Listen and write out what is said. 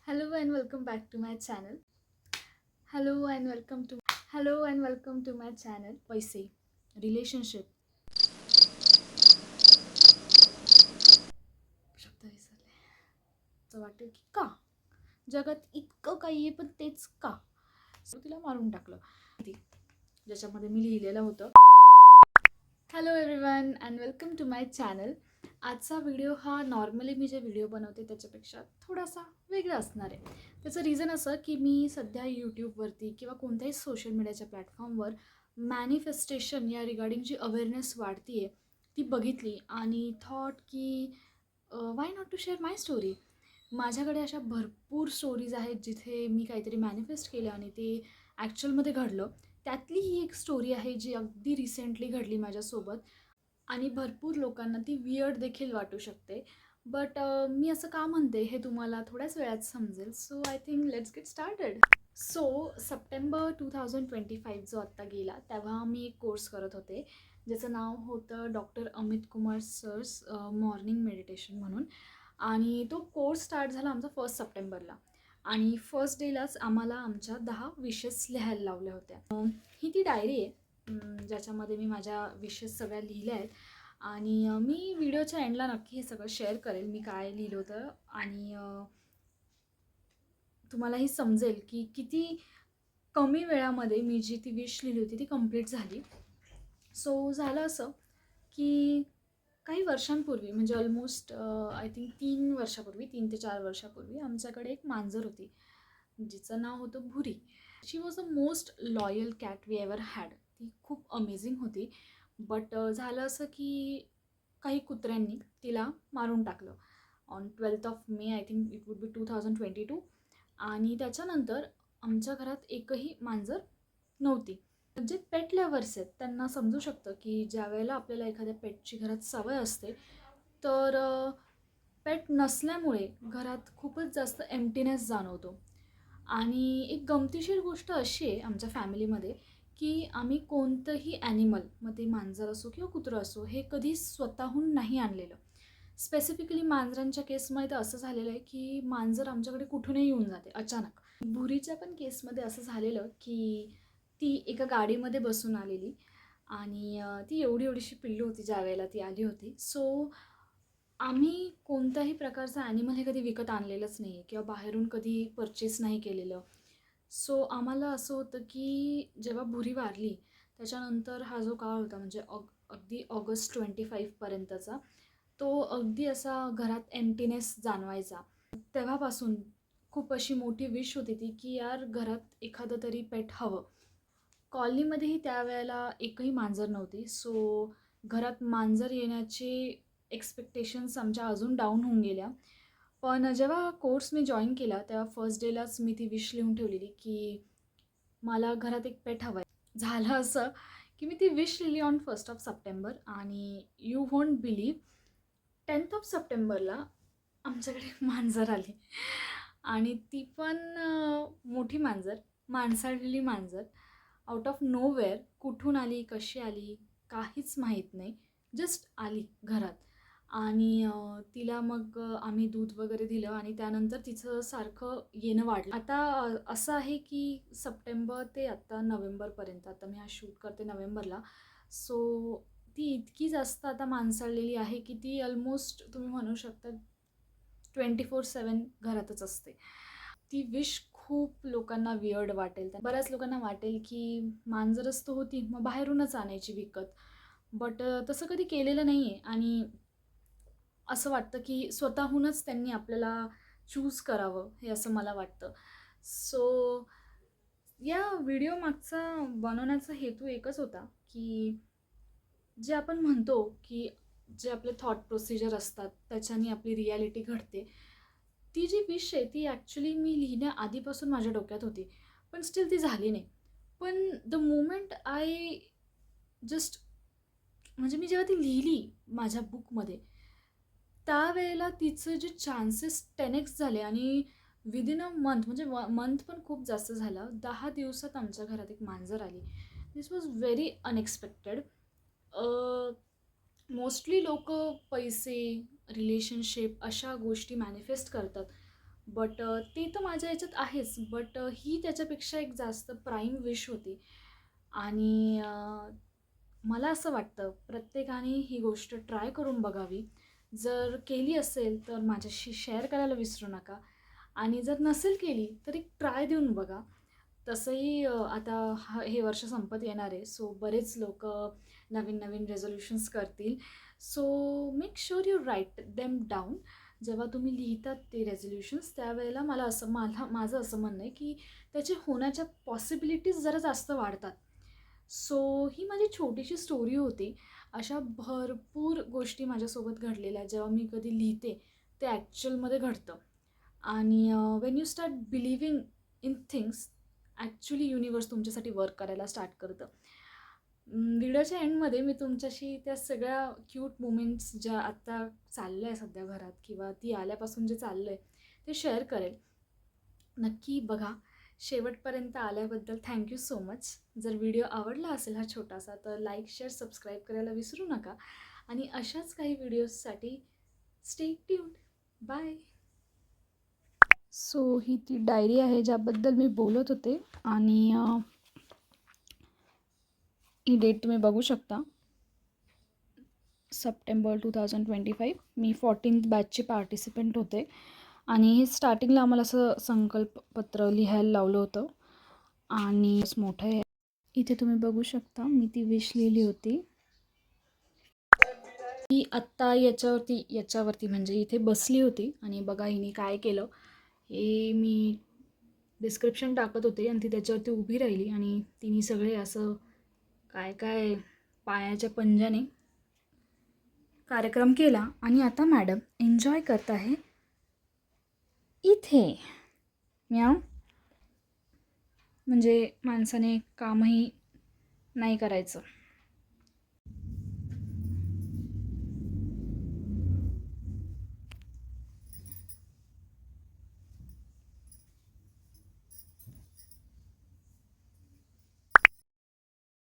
Hello and welcome back to my channel. Hello and welcome to my channel. पैसे, relationship, शब्द विसरले. असं वाटेल की का जगात इतकं काही आहे पण तेच का तिला मारून टाकलं. ज्याच्यामध्ये मी लिहिलेलं होतं. Hello everyone and welcome to my channel. आजचा व्हिडिओ हा नॉर्मली मी जे व्हिडिओ बनवते त्याच्यापेक्षा थोडासा वेगळा असणार आहे. त्याचं रिझन असं की मी सध्या यूट्यूबवरती किंवा कोणत्याही सोशल मीडियाच्या प्लॅटफॉर्मवर मॅनिफेस्टेशन या रिगार्डिंग जी अवेअरनेस वाढती आहे ती बघितली आणि थॉट की why not to share my story. माझ्याकडे अशा भरपूर स्टोरीज आहेत जिथे मी काहीतरी मॅनिफेस्ट केलं आणि ते ॲक्च्युअलमध्ये घडलं. त्यातली ही एक स्टोरी आहे जी अगदी रिसेंटली घडली माझ्यासोबत आणि भरपूर लोकांना ती वियर्ड देखील वाटू शकते. बट मी असं का म्हणते हे तुम्हाला थोड्याच वेळात समजेल. So I think let's get started. So September 2025 जो आत्ता गेला तेव्हा मी एक कोर्स करत होते ज्याचं नाव होतं डॉक्टर अमित कुमार सर्स मॉर्निंग मेडिटेशन म्हणून. आणि तो कोर्स स्टार्ट झाला आमचा 1 सप्टेंबरला आणि फर्स्ट डेलाच आम्हाला आमच्या 10 विशेस लिहायला लावल्या होत्या. ही ती डायरी आहे ज्याच्यामध्ये मी माझ्या विशेस सगळ्या लिहिल्या आहेत आणि मी व्हिडिओच्या एंडला नक्की हे सगळं शेअर करेल मी काय लिहिलं होतं आणि तुम्हालाही समजेल की किती कमी वेळामध्ये मी जी ती विश लिहिली होती ती कंप्लीट झाली. सो झालं असं की काही वर्षांपूर्वी म्हणजे ऑलमोस्ट आय थिंक 3 वर्षापूर्वी 3 ते 4 वर्षापूर्वी आमच्याकडे एक मांजर होती जिचं नाव होतं Bhuri. She was the most loyal cat we ever had. ती खूप अमेझिंग होती. बट झालं असं की काही कुत्र्यांनी तिला मारून टाकलं on 12th of May. I think it would be 2022. आणि त्याच्यानंतर आमच्या घरात एकही मांजर नव्हती. जे पेट लव्हर्स आहेत त्यांना समजू शकतं की ज्या वेळेला आपल्याला एखाद्या पेटची घरात सवय असते तर पेट नसल्यामुळे घरात खूपच जास्त एम्प्टीनेस जाणवतो. आणि एक गमतीशीर गोष्ट अशी आहे आमच्या फॅमिलीमध्ये की आम्ही कोणतंही ॲनिमल, मग ते मांजर असो किंवा कुत्रं असो, हे कधी स्वतःहून नाही आणलेलं. स्पेसिफिकली मांजरांच्या केसमध्ये तर असं झालेलं आहे की मांजर आमच्याकडे कुठूनही येऊन जाते अचानक. भुरीच्या पण केसमध्ये असं झालेलं की ती एका गाडीमध्ये बसून आलेली आणि ती एवढी एवढीशी पिल्लू होती ज्या वेळेला ती आली होती. सो आम्ही कोणत्याही प्रकारचं ॲनिमल हे कधी विकत आणलेलंच नाही आहे किंवा बाहेरून कधी परचेस नाही केलेलं. सो आम्हाला असं होतं की जेव्हा भुरी वारली त्याच्यानंतर हा जो काळ होता म्हणजे अगदी ऑगस्ट 25पर्यंतचा तो अगदी असा घरात एम्प्टीनेस जाणवायचा. तेव्हापासून खूप अशी मोठी विश होती ती की यार घरात एखादं तरी पेट हवं. कॉलनीमध्येही त्यावेळेला एकही मांजर नव्हती. सो घरात मांजर येण्याचे एक्सपेक्टेशन्स आमच्या अजून डाऊन होऊन गेल्या. पण जेव्हा कोर्स मी जॉईन केला तेव्हा फर्स्ट डेलाच मी ती विश लिहून ठेवलेली की मला घरात एक पेट हवं आहे. झालं असं की मी ती विश लिहिली ऑन 1 ऑफ सप्टेंबर आणि you won't believe 10th of सप्टेंबरला आमच्याकडे मांजर आली आणि ती पण मोठी मांजर, माणसाळलेली मांजर. आउट ऑफ नोवेअर कुठून आली, कशी आली काहीच माहीत नाही. जस्ट आली घरात आणि तिला मग आम्ही दूध वगैरे दिलं आणि त्यानंतर तिचं सारखं येणं वाढलं. आता असं आहे की सप्टेंबर ते आत्ता नोव्हेंबरपर्यंत, आता मी हा शूट करते नोव्हेंबरला. सो ती इतकी जास्त आता माणसाळलेली आहे की ती ऑलमोस्ट तुम्ही म्हणू शकता 24/7 घरातच असते. ती विश खूप लोकांना वियर्ड वाटेल. बऱ्याच लोकांना वाटेल की मांजरच तर होती मग बाहेरूनच आणायची विकत. बट तसं कधी केलेलं नाही आहे आणि असं वाटतं की स्वतःहूनच त्यांनी आपल्याला चूज करावं हे असं मला वाटतं. सो या व्हिडिओ मागचा बनवण्याचा हेतू एकच होता की जे आपण म्हणतो की जे आपले थॉट प्रोसिजर असतात त्याच्याने आपली रियालिटी घडते. ती जी विश आहे ती ॲक्च्युली मी लिहिण्याआधीपासून माझ्या डोक्यात होती पण स्टील ती झाली नाही. पण द मोमेंट आय जस्ट म्हणजे मी जेव्हा ती लिहिली माझ्या बुकमध्ये त्यावेळेला तिचं जे चान्सेस 10x झाले आणि विदिन अ मंथ म्हणजे मंथ पण खूप जास्त झालं. 10 दिवसात आमच्या घरात एक मांजर आली. दिस वॉज व्हेरी अनएक्सपेक्टेड. मोस्टली लोक पैसे, रिलेशनशिप अशा गोष्टी मॅनिफेस्ट करतात. बट ते तर माझ्या ह्याच्यात आहेच, बट ही त्याच्यापेक्षा एक जास्त प्राईम विश होती. आणि मला असं वाटतं प्रत्येकाने ही गोष्ट ट्राय करून बघावी. जर केली असेल तर माझ्याशी शेअर करायला विसरू नका, आणि जर नसेल केली तर एक ट्राय देऊन बघा. तसंही आता हे वर्ष संपत येणार आहे, सो बरेच लोक नवीन नवीन रेझोल्युशन्स करतील. So make sure you write them down. जेव्हा तुम्ही लिहितात ते रेझोल्युशन्स त्यावेळेला माझं असं म्हणणं आहे की त्याचे होण्याच्या पॉसिबिलिटीज जरा जास्त वाढतात. सो ही माझी छोटीशी स्टोरी होती. अशा भरपूर गोष्टी माझ्यासोबत घडलेल्या जेव्हा मी कधी लिहिते ते ॲक्च्युअलमध्ये घडतं. आणि Wien you start believing in things, actually universe तुमच्यासाठी वर्क करायला स्टार्ट करतं. व्हिडिओच्या एंडमध्ये मी तुमच्याशी त्या सगळ्या क्यूट मुमेंट्स ज्या आत्ता चालल्या आहे सध्या घरात, किंवा ती आल्यापासून जे चाललं आहे ते शेअर करेल. नक्की बघा. शेवटपर्यंत आल्याबद्दल थँक्यू सो मच. जर व्हिडिओ आवडला असेल हा छोटासा, तर लाईक, शेअर, सबस्क्राईब करायला विसरू नका. आणि अशाच काही व्हिडिओजसाठी स्टे ट्यून्ड. बाय. सो ही ती डायरी आहे ज्याबद्दल मी बोलत होते. आणि ही डेट तुम्ही बघू शकता, सप्टेंबर 2025. मी 14th बॅचची पार्टिसिपंट होते. आणि हे स्टार्टिंगला आम्हाला असं संकल्पपत्र लिहायला लावलं होतं, आणि मोठं आहे. इथे तुम्ही बघू शकता मी ती विश लिहिली होती. ही आत्ता याच्यावरती म्हणजे इथे बसली होती. आणि बघा हिने काय केलं हे मी डिस्क्रिप्शन टाकत होते, आणि ती त्याच्यावरती उभी राहिली आणि तिने सगळे असं काय काय पायाच्या पंजाने कार्यक्रम केला. आणि आता मॅडम एन्जॉय करत आहे इथे. म्याव. म्हणजे माणसाने कामही नाही करायचं.